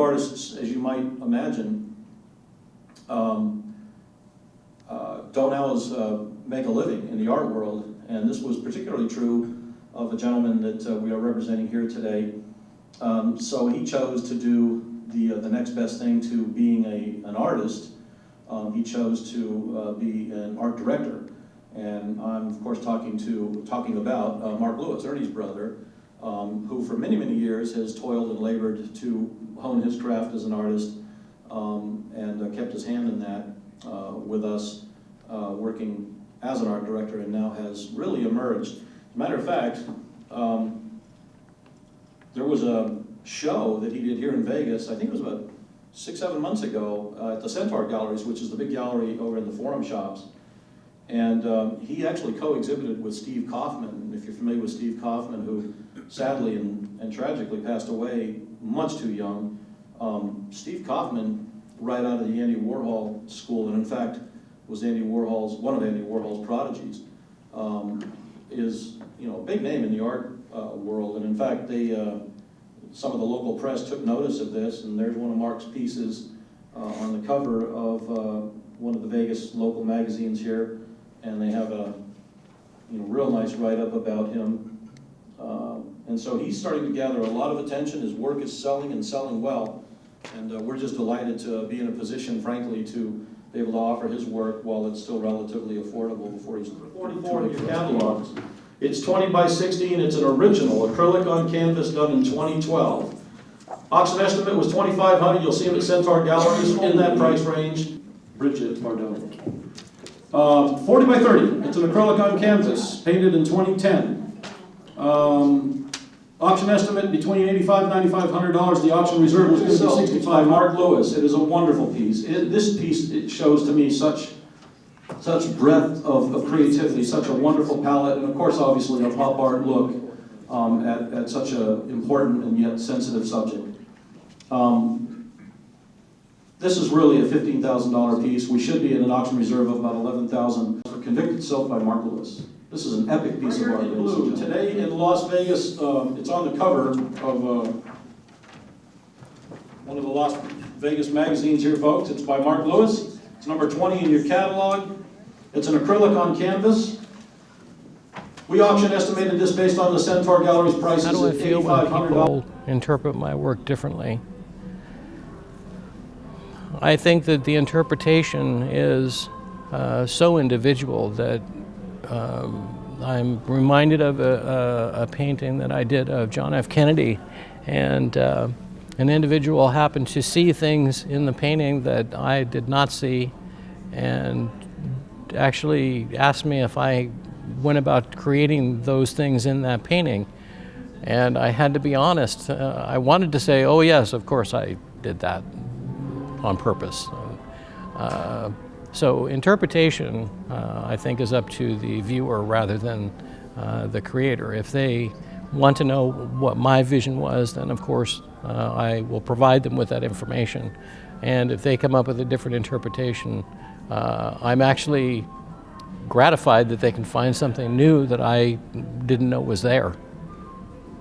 artists, as you might imagine, don't always make a living in the art world, and this was particularly true of a gentleman that we are representing here today. So he chose to do the next best thing to being an artist. He chose to be an art director, and I'm of course talking about Mark Lewis, Ernie's brother, who for many, many years has toiled and labored to hone his craft as an artist, and kept his hand in that with us, working as an art director, and now has really emerged. As a matter of fact, there was a show that he did here in Vegas, I think it was about 6-7 months ago, at the Centaur Galleries, which is the big gallery over in the Forum Shops. And he actually co-exhibited with Steve Kaufman. If you're familiar with Steve Kaufman, who sadly and tragically passed away much too young. Steve Kaufman, right out of the Andy Warhol school, and in fact was one of Andy Warhol's prodigies, is a big name in the art world. And in fact, some of the local press took notice of this, and there's one of Mark's pieces on the cover of one of the Vegas local magazines here, and they have a real nice write-up about him. And so he's starting to gather a lot of attention. His work is selling and selling well, and we're just delighted to be in a position, frankly, to be able to offer his work while it's still relatively affordable before he's 44 in your catalogs. It's 20 by 60, and it's an original acrylic on canvas done in 2012. Auction estimate was $2,500. You'll see him at Centaur Galleries in that price range. Bridget Bardot. 40 by 30. It's an acrylic on canvas, painted in 2010. Auction estimate between $8,500 and $9,500. The auction reserve was going to be $65. Mark Lewis. It is a wonderful piece. This piece, it shows to me such breadth of creativity, such a wonderful palette, and of course, obviously, a pop art look at such an important and yet sensitive subject. This is really a $15,000 piece. We should be in an auction reserve of about $11,000 for Convicted Silk by Mark Lewis. This is an epic piece of art. Today in Las Vegas, it's on the cover of one of the Las Vegas magazines here, folks. It's by Mark Lewis. It's number 20 in your catalog. It's an acrylic on canvas. We auction estimated this based on the Centaur Gallery's prices at $8,500. How do I feel when people interpret my work differently? I think that the interpretation is so individual that I'm reminded of a painting that I did of John F. Kennedy, and an individual happened to see things in the painting that I did not see, and actually asked me if I went about creating those things in that painting. And I had to be honest. I wanted to say, oh yes, of course I did that on purpose. So interpretation, I think, is up to the viewer rather than the creator. If they want to know what my vision was, then of course I will provide them with that information. And if they come up with a different interpretation, I'm actually gratified that they can find something new that I didn't know was there.